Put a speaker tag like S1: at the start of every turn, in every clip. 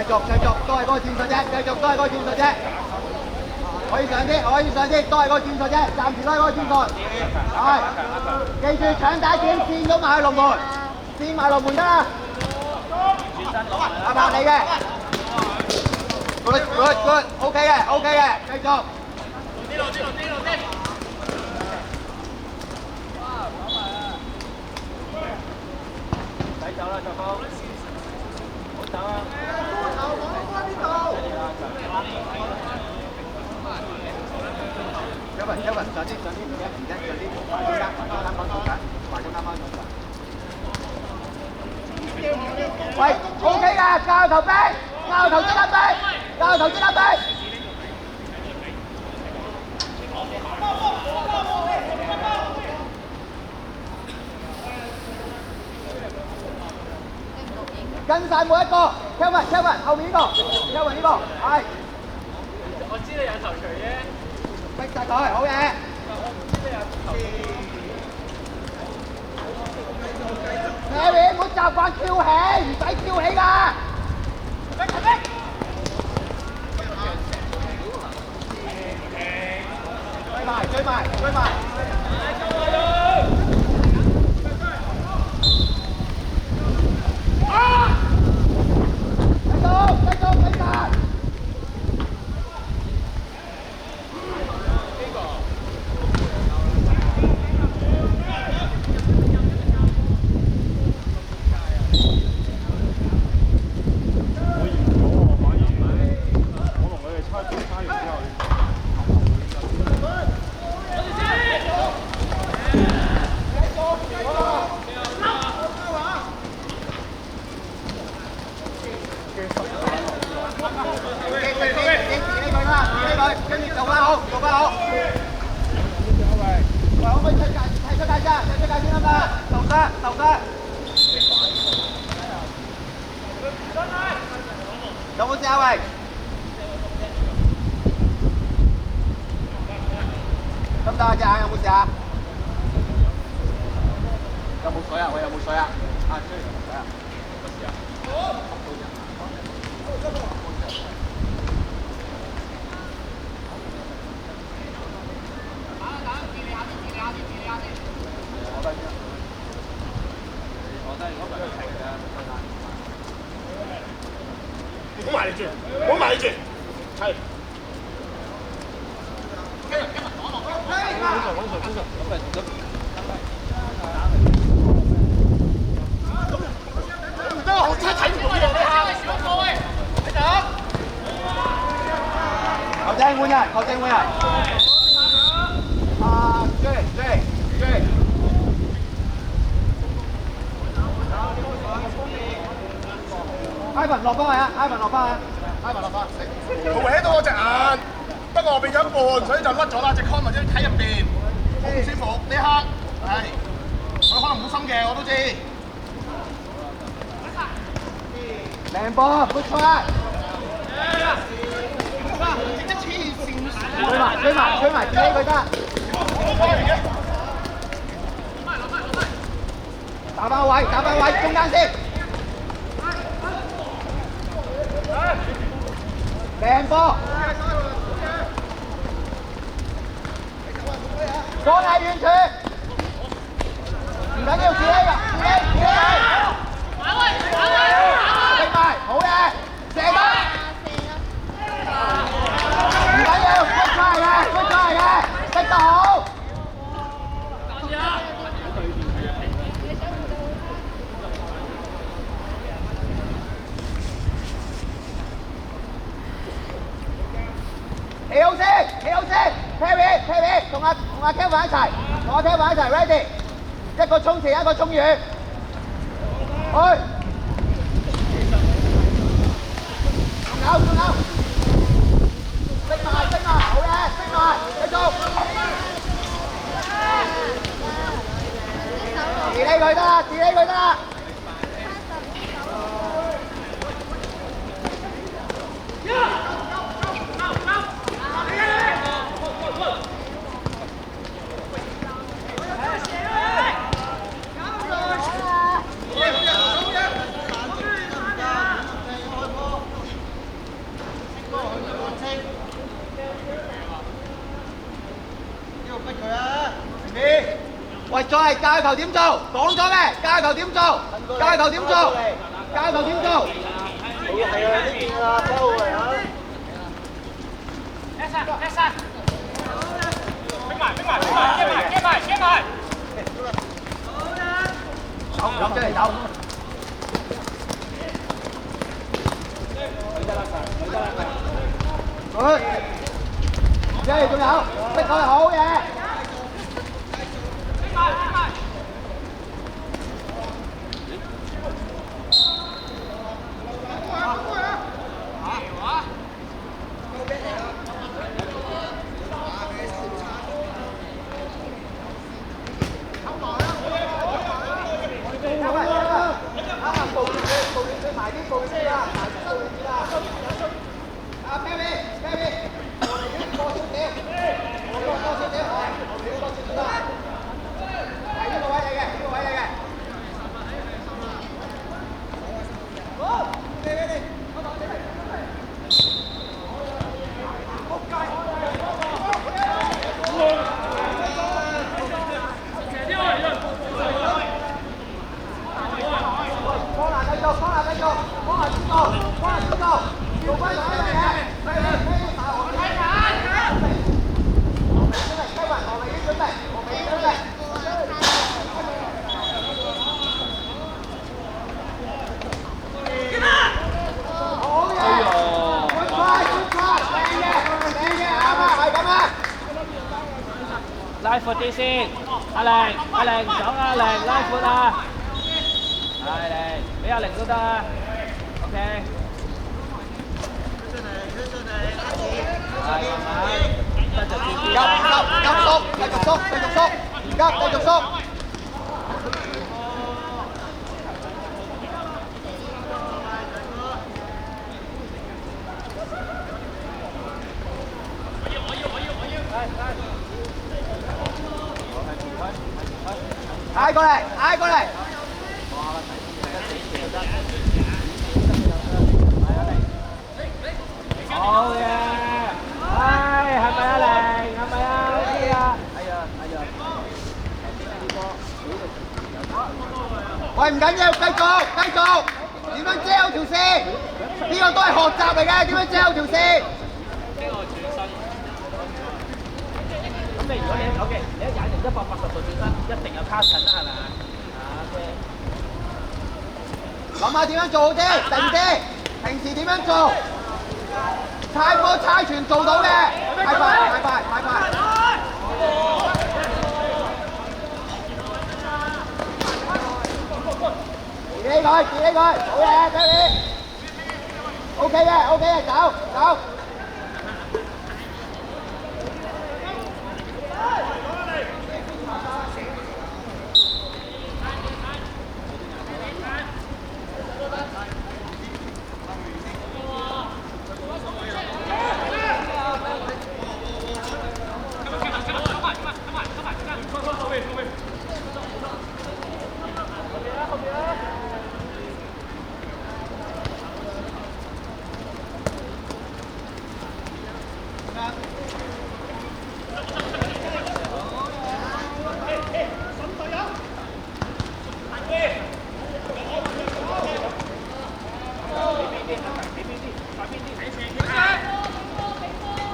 S1: 繼續，都係嗰個戰術啫，繼續都係嗰個戰術啫。可以上啲，可以上啲，都係嗰個戰術啫，暫時都係嗰個戰術。係，記住搶打點線都埋去龍門，線埋龍門得啦。阿柏你嘅 ，good，OK 嘅，OK 嘅，繼續。走啦，作風，好走啊！一雲上啲，唔一唔一，上啲快啲啦，快啲啱啱做緊，快啲啱啱做緊。喂 ，OK 㗎，教頭飛，教頭即刻飛，教頭即刻飛。跟晒每一個 ，Kevin， 後面呢個 ，Kevin 呢個，係。我知你有頭槌啫。逼晒佢，好嘢。Harry， 唔好習慣跳起，唔使跳起㗎。追埋。繼續！跟住做翻好。喂，可唔可以踢出界先得㗎？受傷。有冇事啊？喂，得唔得啊？隻眼有冇事啊？有冇水啊？喂，有冇水啊？啊，出嚟有冇水啊？乜事啊？
S2: 唔好埋你住，係。唔得，我真係睇唔到呢
S1: 球證換人。啊，追。Ivan 落翻去。
S2: 佢搲到我隻眼，不過我變咗一半，所以就甩咗啦。隻 con 或者睇入邊，好唔舒服。呢刻係，佢可能冇心嘅，我都知。
S1: 靚波，冇錯啦。追埋，自己佢得。打翻位，中間先。靚波，放喺遠處，唔緊要，自己㗎，自己飛埋，好嘢，射得，唔緊要，good try 嘅，踢得好。企好先 ，Harry， 同阿 Kevin 一齊 ，ready， 一個衝前，一個衝遠，去，仲有，逼埋，好嘢，繼續，自己佢得啦。喂，再嚟教球點做？講咗咩？教球點做？教球點做？教球點做？
S3: 係啊，呢邊啊，7號嚟啊！
S1: 走出嚟走。good， 即係仲有，逼佢好嘢。
S4: 拉闊啲先，阿玲走阿玲拉闊啊！係嚟，俾阿玲都得啊 ，OK。係慢慢，跟住轉邊啦。
S1: 急縮，繼續縮，繼續縮，繼續縮。嗌過嚟，嗌過嚟。
S4: 好嘅，係咪啊玲？係咪啊 ？OK 啊？
S1: 喂，唔緊要，繼續，繼續。點樣遮條線？呢個都係學習嚟嘅，點樣遮條線？
S4: 咁你如果你 OK，你一踩成180度轉身，一定有卡近啦，係咪啊？
S1: 諗下點樣做好啲，定啲。平時點樣做？猜波猜傳做到嘅，太快，太快，太快。自己佢，自己佢，好嘢 ，Barry。OK 嘅，OK 嘅，走，走。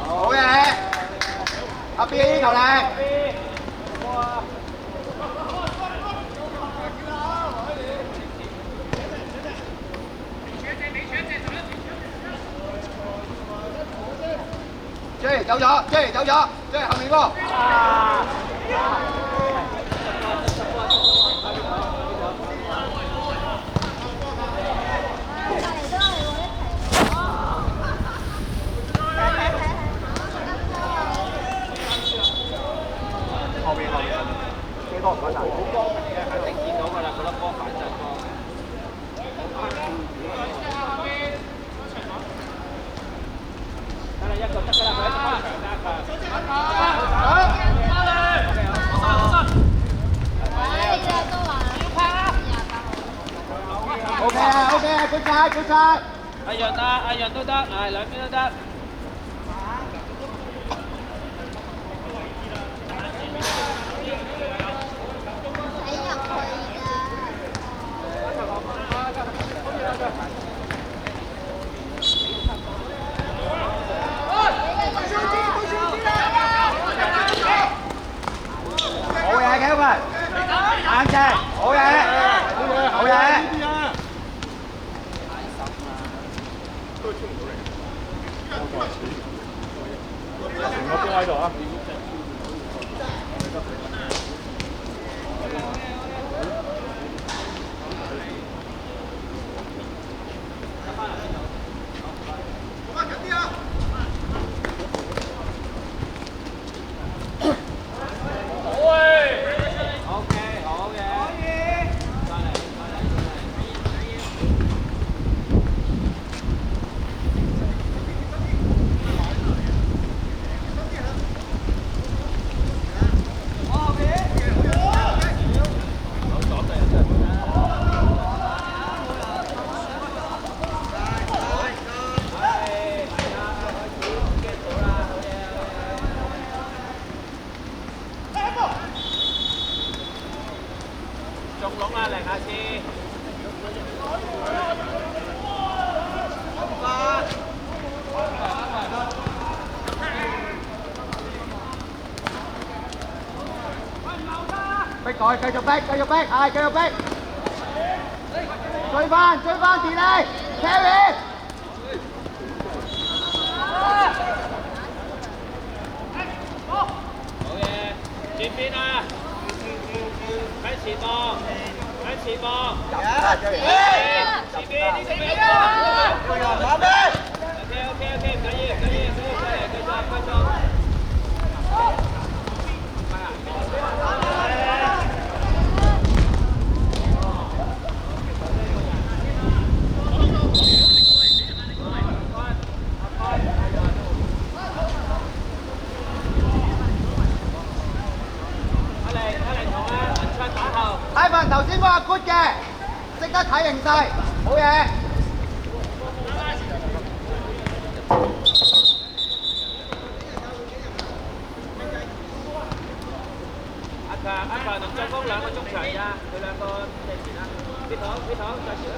S1: 好嘢，阿 B 呢球靚。J 走咗 ，J 走咗 ，J 後面嗰個。幾多唔該晒。好光明嘅，肯定見到㗎啦，嗰粒波反震光。得啦，一個得㗎啦，佢一開場得㗎。OK 啊 ，OK 啊，good try，good try。
S4: 阿陽得，阿陽都得，係兩邊都得。
S1: 啊！硬淨，好嘢，好嘢。
S3: 成個邊喺度啊！
S4: 中籠啊，零下次。
S1: 逼佢，繼續逼，繼續逼，係繼續逼。追翻電力 ，carry。
S4: 好嘢，轉邊啊！喺前望，喺前望。前邊呢隻邊啊！OK，唔緊要，繼續。
S1: 睇份頭先嗰個 good 嘅，識得睇形勢，好嘢。
S4: 阿強同進攻2個中場咋，佢2個即係前啦。邊頭再前啦。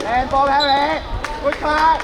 S1: 靚波 Harry， good cut。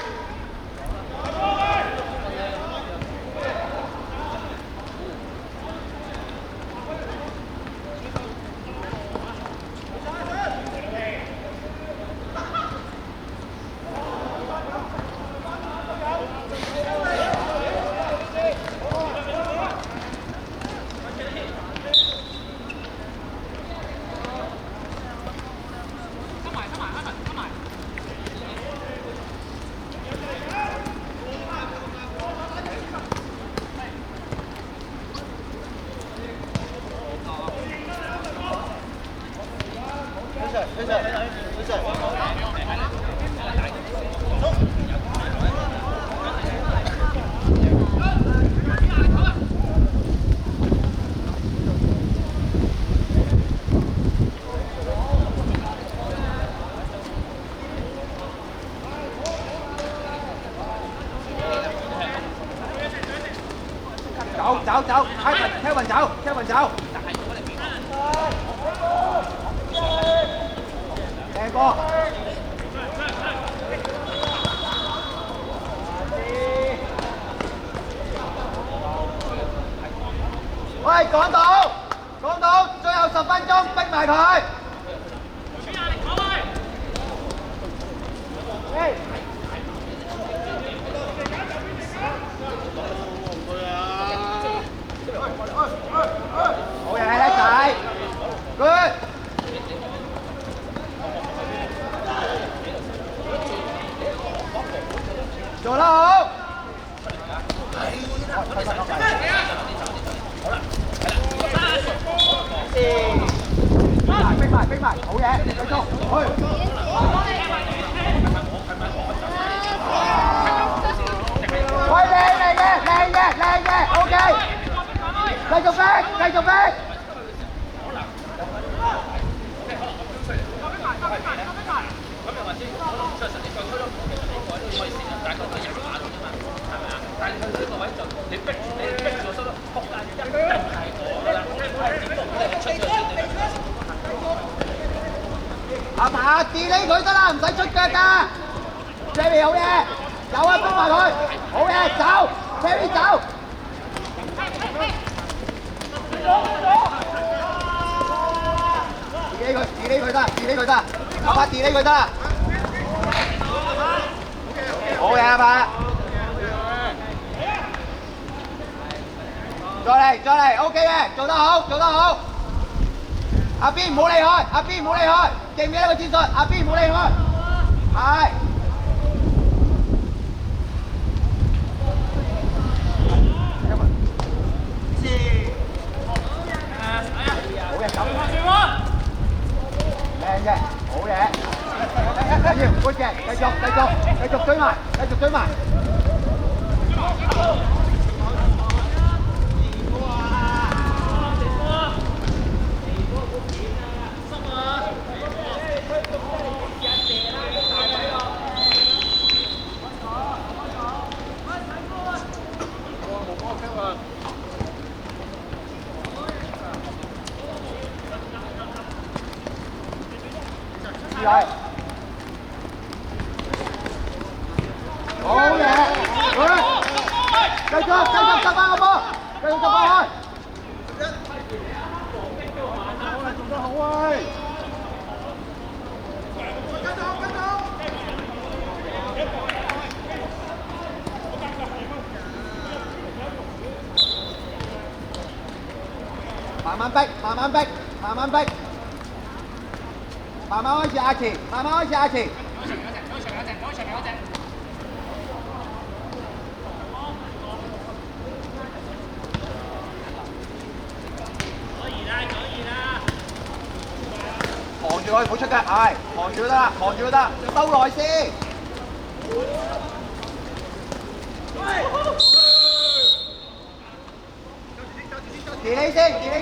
S1: 走 ，Kevin 走。靚波。喂，講到，最後10分鐘逼埋佢。好嘢，叻仔 ，good， 做得好。逼埋，好嘢，繼續，去。喂，靚嘅 ，OK， 繼續逼。係爬爬治理佢得啦，唔使出腳㗎。Jerry 好嘢，走啊，逼埋佢，好嘢，走 ，Jerry 走。治理佢得，治理佢得，阿伯治理佢得啦。好嘢，阿伯。再嚟 ，OK 嘅，做得好，做得好。阿邊唔好離開，阿邊唔好離開，記唔記得個戰術？阿邊唔好離開，係。好嘢，靚嘅，好嘢，緊要，good嘅，繼續追埋，繼續追埋。好嘢，繼續執翻個波，繼續執翻開。做得好喂！慢慢逼，慢慢逼，慢慢逼，慢慢開始阿奇，慢慢開始阿奇。防住佢，唔好出腳，係防住佢得啦，防住佢得，兜耐先。治理先，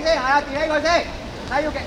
S1: 係啊，治理佢先，睇要嘅。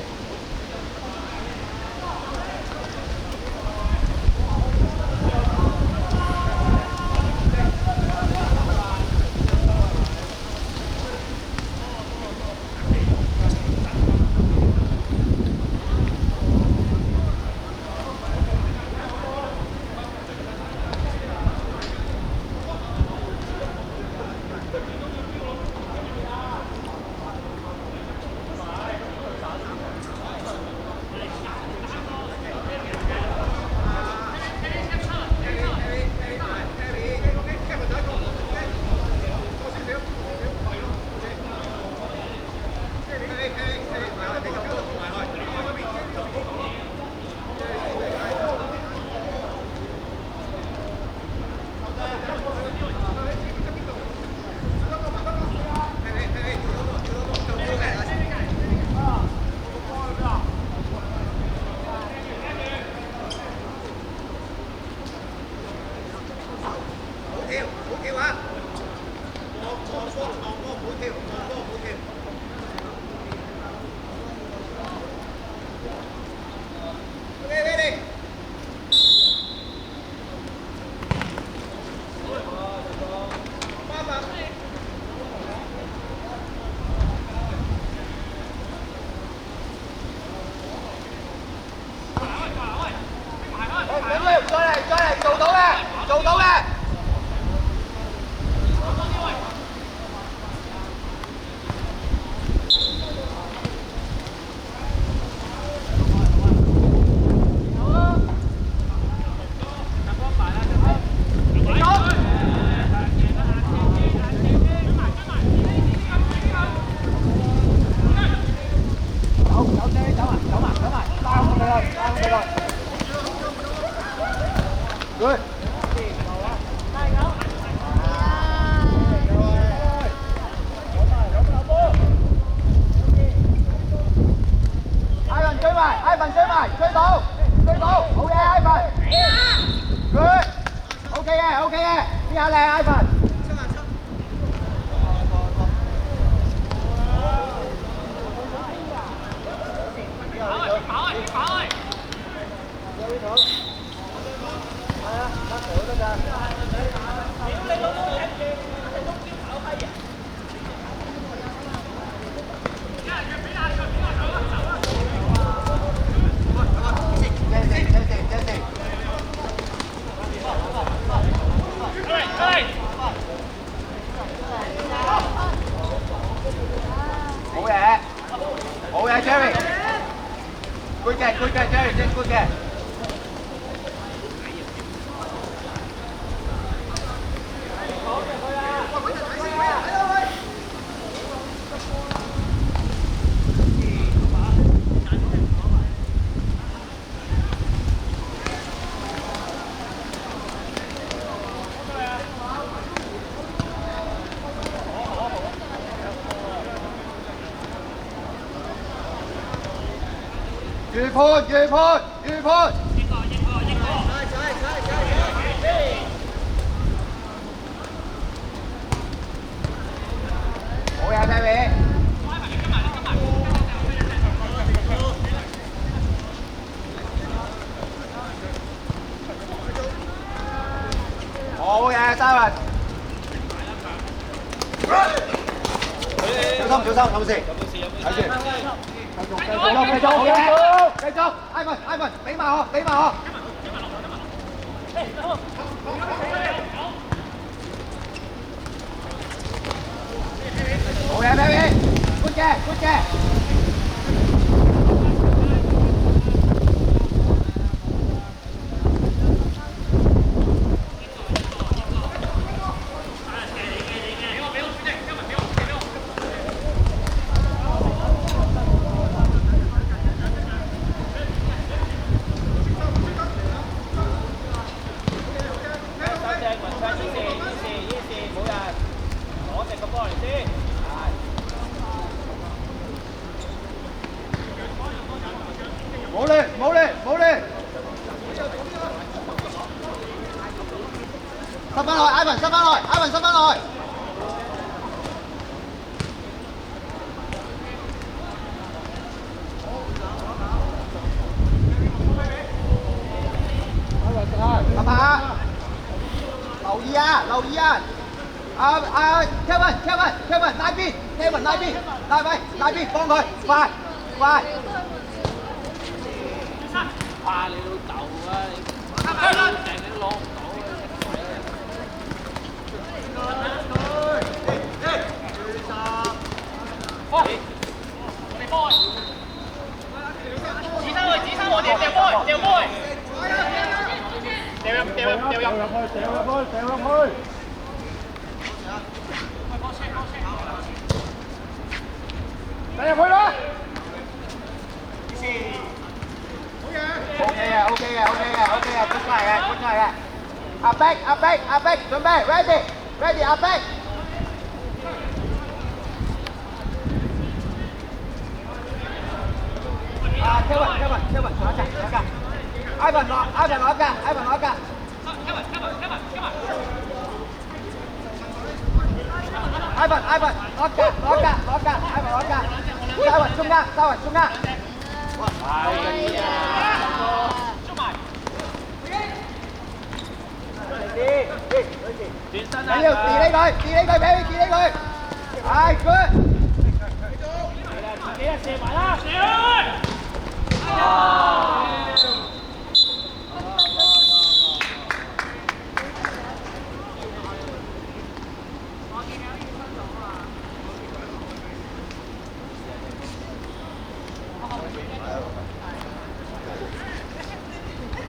S1: 做到嘅。Good. Ivan追埋 ，Ivan追埋，追到，好嘢 ，Ivan。Good。OK 嘅，OK 嘅，呢下靚 ，Ivan。預判預判預判。好嘢 ，Baby。好嘢，Simon。小心，有冇事？睇住。繼續，繼續 ，Ivan，俾埋我，俾埋我。好嘢 ，Baby，good 嘅，good 嘅。冇亂，塞翻落 ，Ivan 塞翻落 ，Ivan 塞翻落。阿爸，留意啊，留意啊！Kevin 拉邊 ，Kevin 拉邊，拉邊幫佢，快！
S4: 怕你老豆啊！你成日攞唔到嘅。
S3: 入去啦
S1: ！OK 嘅，出嚟嘅。阿逼，準備 ，ready，阿逼。Kevin，上一架。Ivan 攞一架。Ivan 攞一架。Ivan 中間。你要治理佢，俾佢治理佢。係 good。
S4: 自己啊射埋啦！